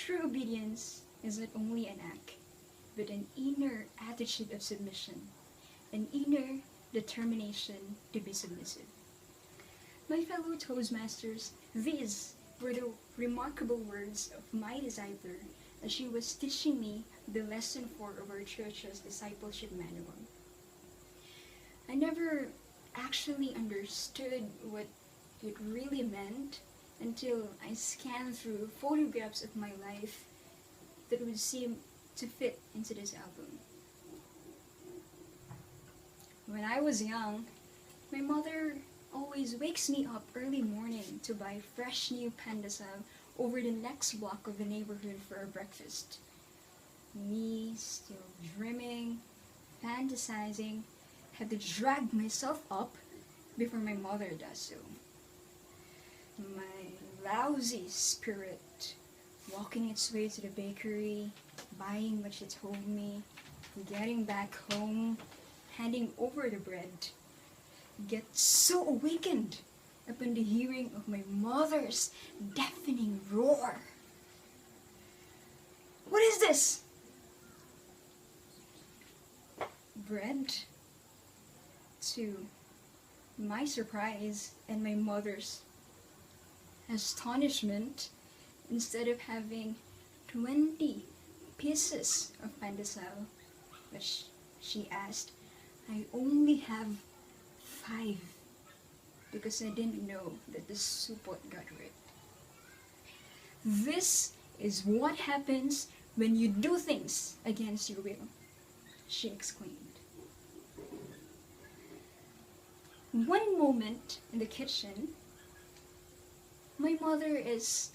true obedience is not only an act, but an inner attitude of submission, an inner determination to be submissive. My fellow Toastmasters, these were the remarkable words of my disciple as she was teaching me the lesson 4 of our church's discipleship manual. I never actually understood what it really meant until I scanned through photographs of my life that would seem to fit into this album. When I was young, my mother always wakes me up early morning to buy fresh new pandesal over the next block of the neighborhood for our breakfast. Me, still dreaming, fantasizing, had to drag myself up before my mother does so. My lousy spirit, walking its way to the bakery, buying what she told me, getting back home, handing over the bread, gets so awakened upon the hearing of my mother's deafening roar. What is this? Bread? To my surprise and my mother's astonishment, instead of having 20 pieces of pandesal, which she asked, I only have 5 because I didn't know that the support got ripped. This is what happens when you do things against your will, she exclaimed. One moment in the kitchen, my mother is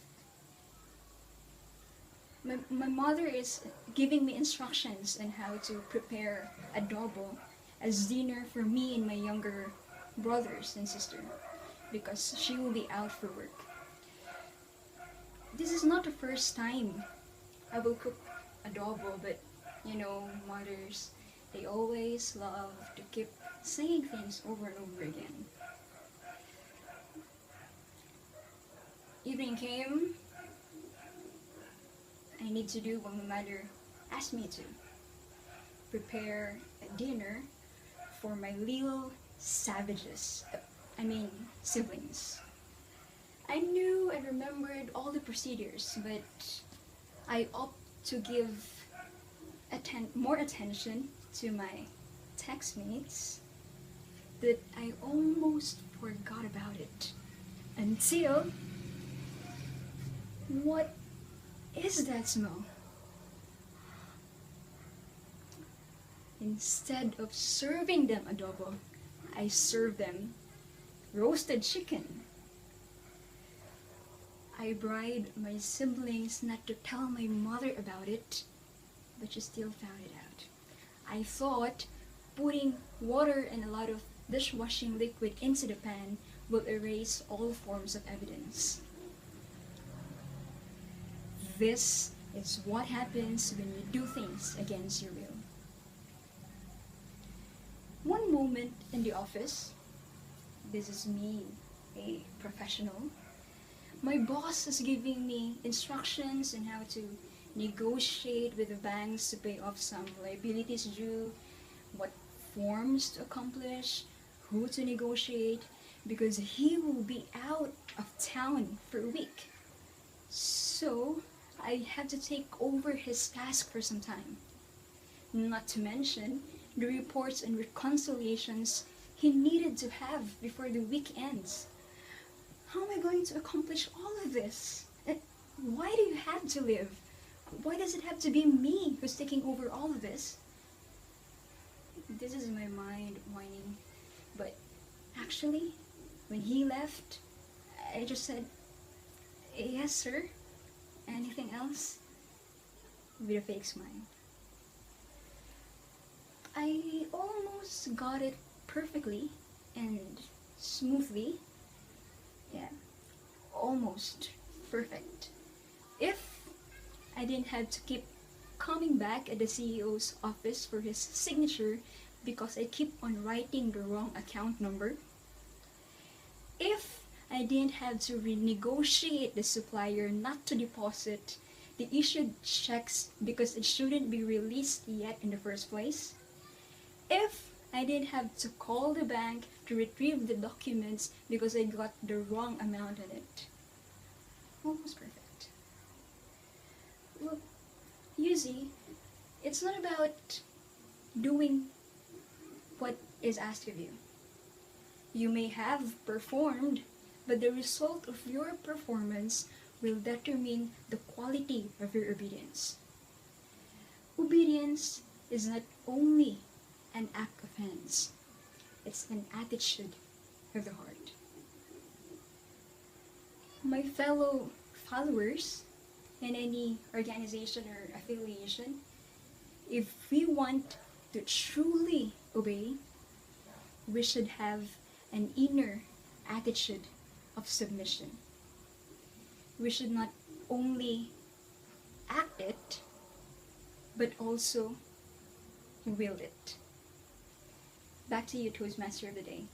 giving me instructions on how to prepare adobo as dinner for me and my younger brothers and sister because she will be out for work. This is not the first time I will cook adobo, but you know, mothers, they always love to keep saying things over and over again. Evening came. I need to do what my mother asked me to. Prepare a dinner for my little savages. Siblings. I knew and remembered all the procedures, but I opt to give more attention to my text mates that I almost forgot about it until... What is that smell? Instead of serving them adobo, I served them roasted chicken. I bribed my siblings not to tell my mother about it, but she still found it out. I thought putting water and a lot of dishwashing liquid into the pan will erase all forms of evidence. This is what happens when you do things against your will. One moment in the office, this is me, a professional. My boss is giving me instructions on how to negotiate with the banks to pay off some liabilities due, what forms to accomplish, who to negotiate, because he will be out of town for a week. So I had to take over his task for some time. Not to mention the reports and reconciliations he needed to have before the week ends. How am I going to accomplish all of this? And why do you have to live? Why does it have to be me who's taking over all of this? This is my mind whining. But actually, when he left, I just said, yes sir. Anything else? With a fake smile. I almost got it perfectly and smoothly. Yeah, almost perfect. If I didn't have to keep coming back at the CEO's office for his signature because I keep on writing the wrong account number. If I didn't have to renegotiate the supplier not to deposit the issued checks because it shouldn't be released yet in the first place, if I didn't have to call the bank to retrieve the documents because I got the wrong amount in it. Almost perfect. Well, you see, it's not about doing what is asked of you. You may have performed, but the result of your performance will determine the quality of your obedience. Obedience is not only an act of hands, it's an attitude of the heart. My fellow followers in any organization or affiliation, if we want to truly obey, we should have an inner attitude of submission. We should not only act it, but also will it. Back to you, Toastmaster of the Day.